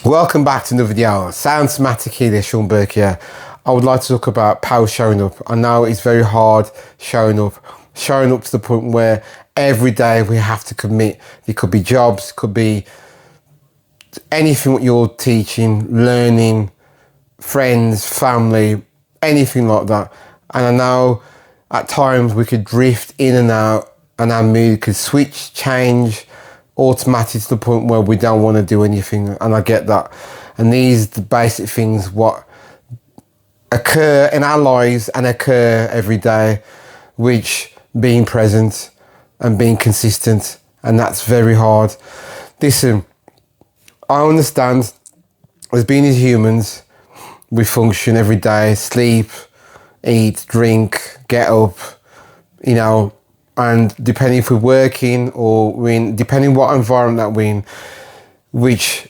Welcome back to another video. Sound Somatic here, Sean Burke here. I would like to talk about power showing up. I know it's very hard showing up to the point where every day we have to commit. It could be jobs, it could be anything what you're teaching, learning, friends, family, anything like that. And I know at times we could drift in and out and our mood could switch, change, automatic to the point where we don't want to do anything, and I get that. And these the basic things what occur in our lives and occur every day, which being present and being consistent, and that's very hard. Listen, I understand as being as humans, we function every day, sleep, eat, drink, get up, and depending if we're working or we're in, depending what environment that we're in, which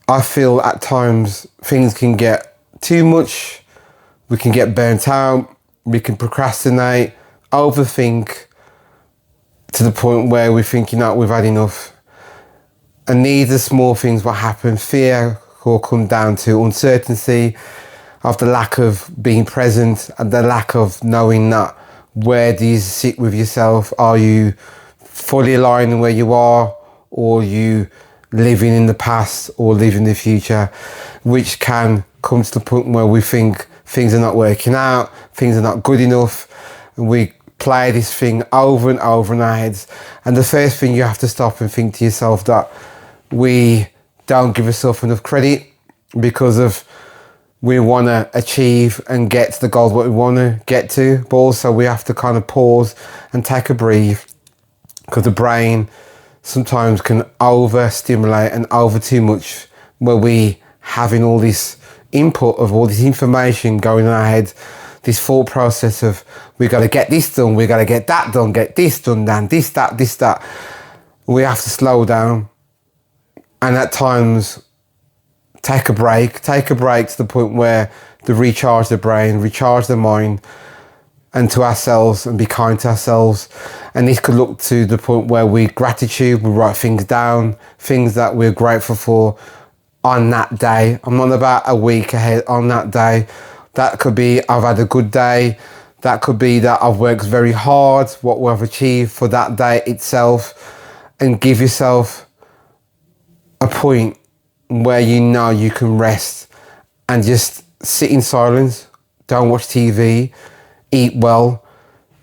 I feel at times things can get too much, we can get burnt out, we can procrastinate, overthink to the point where we're thinking that we've had enough. And these are small things what happen. Fear will come down to uncertainty of the lack of being present and the lack of knowing that where do you sit with yourself? Are you fully aligned in where you are, or are you living in the past or living in the future, which can come to the point where we think things are not working out, things are not good enough, and we play this thing over and over in our heads. And the first thing you have to stop and think to yourself that we don't give ourselves enough credit because of we want to achieve and get to the goals what we want to get to, but also we have to kind of pause and take a breath, because the brain sometimes can overstimulate and over too much, where we having all this input of all this information going in our head, this thought process of we got to get this done, we got to get that done, get this done, then this, that. We have to slow down, and at times take a break to the point where to recharge the brain, recharge the mind, and to ourselves, and be kind to ourselves. And this could look to the point where we write things down, things that we're grateful for on that day. I'm not about a week ahead, on that day. That could be I've had a good day. That could be that I've worked very hard, what we've achieved for that day itself. And give yourself a point where you can rest and just sit in silence, don't watch TV, eat well,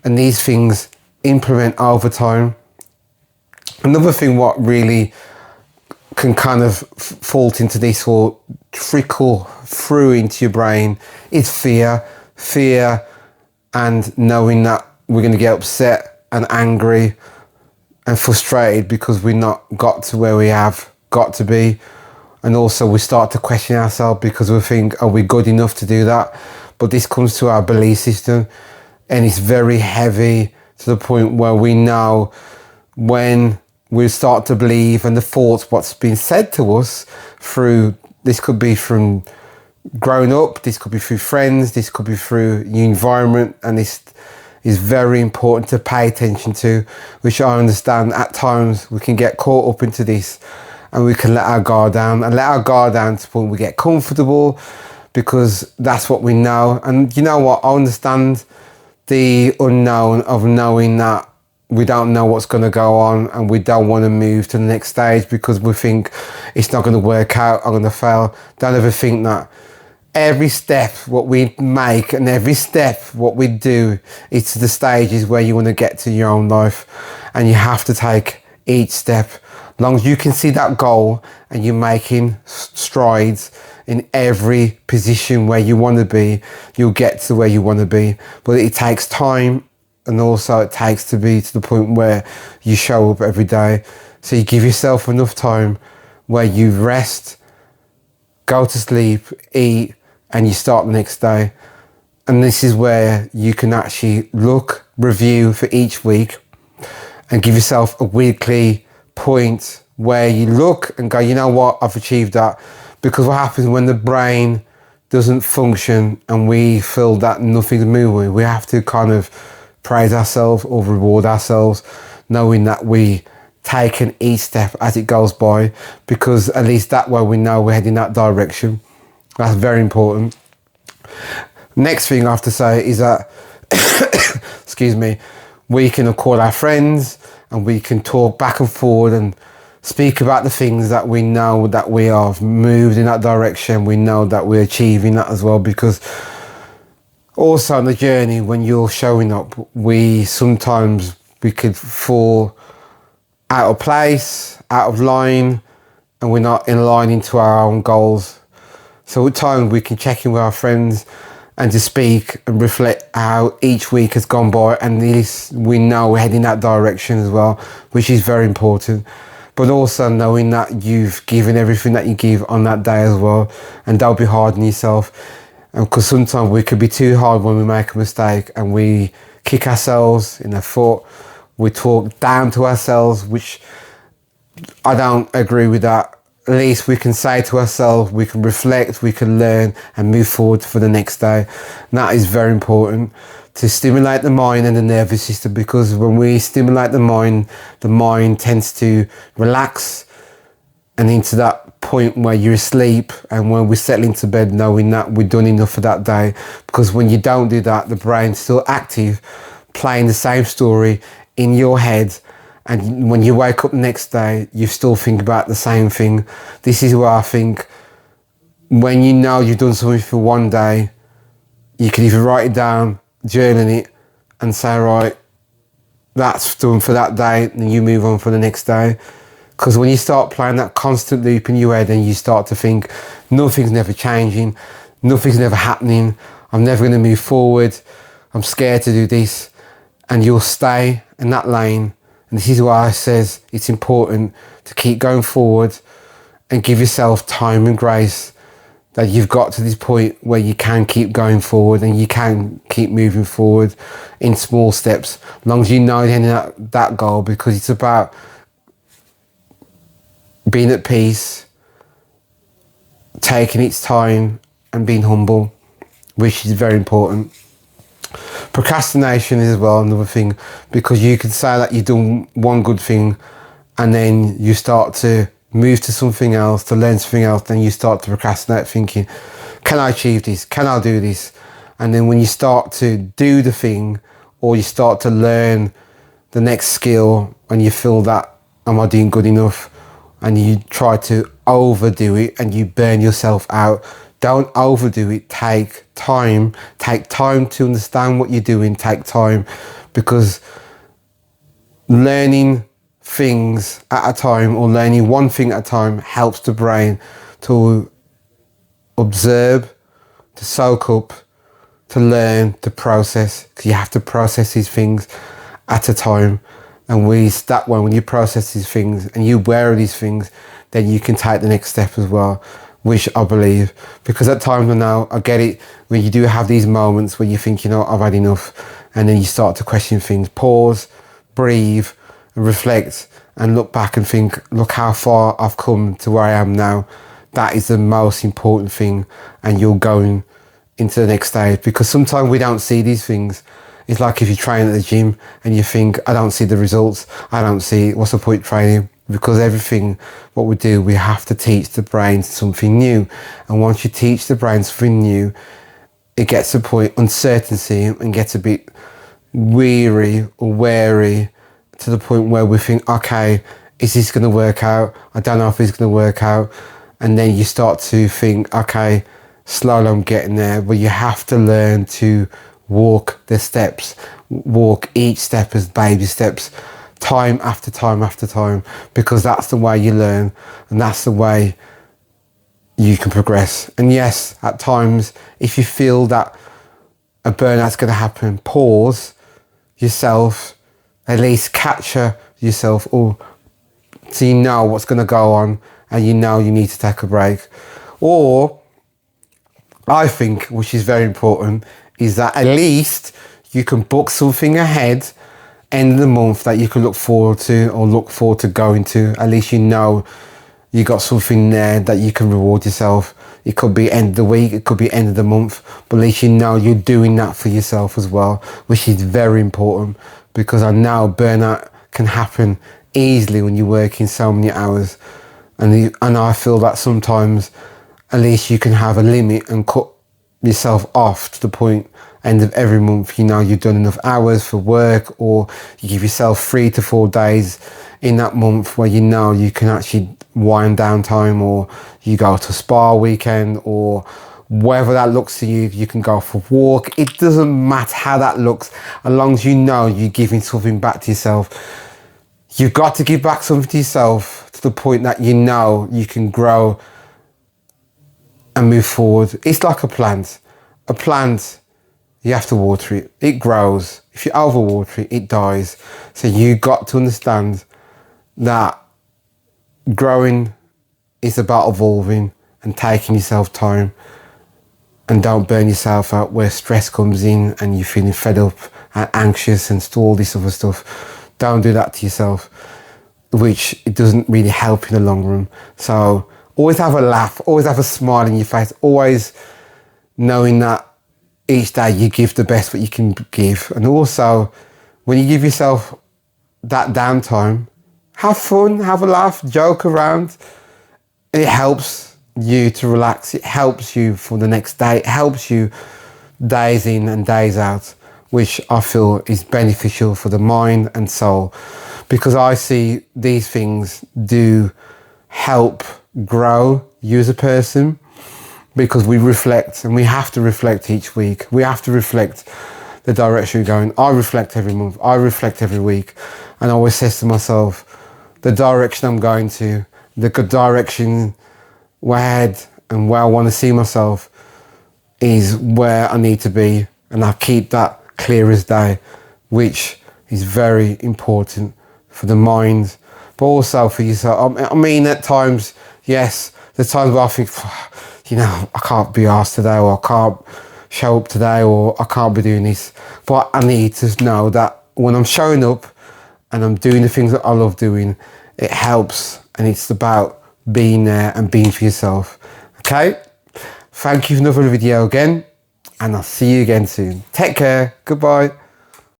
and these things implement over time. Another thing what really can kind of fall into this or trickle through into your brain is fear and knowing that we're going to get upset and angry and frustrated because we're not got to where we have got to be. And also we start to question ourselves because we think, are we good enough to do that? But this comes to our belief system, and it's very heavy to the point where we know when we start to believe, and the thoughts, what's been said to us through, this could be from growing up, this could be through friends, this could be through the environment, and this is very important to pay attention to, which I understand at times we can get caught up into this. And we can let our guard down to the point we get comfortable, because that's what we know. And you know what? I understand the unknown of knowing that we don't know what's going to go on, and we don't want to move to the next stage because we think it's not going to work out, I'm going to fail. Don't ever think that. Every step what we make and every step what we do, it's the stages where you want to get to your own life, and you have to take each step. As long as you can see that goal and you're making strides in every position where you want to be, you'll get to where you want to be. But it takes time, and also it takes to be to the point where you show up every day. So you give yourself enough time where you rest, go to sleep, eat, and you start the next day. And this is where you can actually look, review for each week, and give yourself a weekly point where you look and go, you know what, I've achieved that. Because what happens when the brain doesn't function and we feel that nothing's moving, we have to kind of praise ourselves or reward ourselves, knowing that we taking each step as it goes by, because at least that way we know we're heading that direction. That's very important. Next thing I have to say is that, excuse me, we can call our friends and we can talk back and forward and speak about the things that we know that we have moved in that direction. We know that we're achieving that as well, because also on the journey when you're showing up, we could fall out of place, out of line, and we're not in line into our own goals. So at times we can check in with our friends and just speak and reflect how each week has gone by, and at least we know we're heading that direction as well, which is very important. But also knowing that you've given everything that you give on that day as well, and don't be hard on yourself, because sometimes we could be too hard when we make a mistake and we kick ourselves in the foot, we talk down to ourselves, which I don't agree with that. At least we can say to ourselves, we can reflect, we can learn and move forward for the next day. And that is very important, to stimulate the mind and the nervous system, because when we stimulate the mind tends to relax and into that point where you're asleep, and when we settle into bed knowing that we're done enough for that day. Because when you don't do that, the brain's still active, playing the same story in your head, and when you wake up the next day, you still think about the same thing. This is where I think when you know you've done something for one day, you can either write it down, journal it, and say, right, that's done for that day, and you move on for the next day. Because when you start playing that constant loop in your head and you start to think, nothing's never changing, nothing's never happening, I'm never going to move forward, I'm scared to do this, and you'll stay in that lane. And this is why I says it's important to keep going forward and give yourself time and grace, that you've got to this point where you can keep going forward and you can keep moving forward in small steps, as long as you know you're hitting that goal, because it's about being at peace, taking its time and being humble, which is very important. Procrastination is as well another thing, because you can say that you've done one good thing and then you start to move to something else, to learn something else, then you start to procrastinate, thinking, can I achieve this? Can I do this? And then when you start to do the thing, or you start to learn the next skill and you feel that, am I doing good enough? And you try to overdo it and you burn yourself out. Don't overdo it. Take time to understand what you're doing. Take time, because learning things at a time, or learning one thing at a time, helps the brain to observe, to soak up, to learn, to process, because you have to process these things at a time. And that way, when you process these things and you're aware of these things, then you can take the next step as well, which I believe. Because at times now, I get it, when you do have these moments where you think, you know, I've had enough, and then you start to question things. Pause, breathe, and reflect, and look back and think, look how far I've come to where I am now. That is the most important thing, and you're going into the next stage. Because sometimes we don't see these things. It's like if you train at the gym and you think, I don't see the results, I don't see, what's the point training? Because everything, what we do, we have to teach the brain something new. And once you teach the brain something new, it gets to a point, uncertainty, and gets a bit weary or wary, to the point where we think, okay, is this going to work out? I don't know if it's going to work out. And then you start to think, okay, slowly I'm getting there. But you have to learn to walk the steps, walk each step as baby steps, time after time after time, because that's the way you learn, and that's the way you can progress. And yes, at times, if you feel that a burnout's going to happen, pause yourself, at least capture yourself, or so you know what's going to go on and you know you need to take a break. Or I think, which is very important, is that at least you can book something ahead, end of the month, that you can look forward to, or look forward to going to. At least you know you got something there that you can reward yourself. It could be end of the week, it could be end of the month, but at least you know you're doing that for yourself as well, which is very important, because I know burnout can happen easily when you're working so many hours. And I feel that sometimes at least you can have a limit and cut yourself off to the point end of every month, you know, you've done enough hours for work, or you give yourself 3 to 4 days in that month where you know you can actually wind down time, or you go to a spa weekend, or whatever that looks to you. You can go for a walk. It doesn't matter how that looks, as long as you know you're giving something back to yourself. You've got to give back something to yourself to the point that you know you can grow and move forward. It's like a plant. A plant, you have to water it. It grows. If you overwater it, it dies. So you got to understand that growing is about evolving and taking yourself time, and don't burn yourself out where stress comes in and you're feeling fed up and anxious and all this other stuff. Don't do that to yourself, which it doesn't really help in the long run. So always have a laugh, always have a smile in your face, always knowing that each day you give the best what you can give. And also, when you give yourself that downtime, have fun, have a laugh, joke around. It helps you to relax. It helps you for the next day. It helps you days in and days out, which I feel is beneficial for the mind and soul, because I see these things do help grow you as a person, because we reflect, and we have to reflect each week. We have to reflect the direction we're going. I reflect every month. I reflect every week. And I always says to myself, the direction I'm going to, the good direction where I head and where I want to see myself is where I need to be. And I keep that clear as day, which is very important for the mind, but also for yourself. I mean, at times, yes, there's times where I think, you know, I can't be asked today, or I can't show up today, or I can't be doing this. But I need to know that when I'm showing up and I'm doing the things that I love doing, it helps, and it's about being there and being for yourself. Okay? Thank you for another video again, and I'll see you again soon. Take care. Goodbye.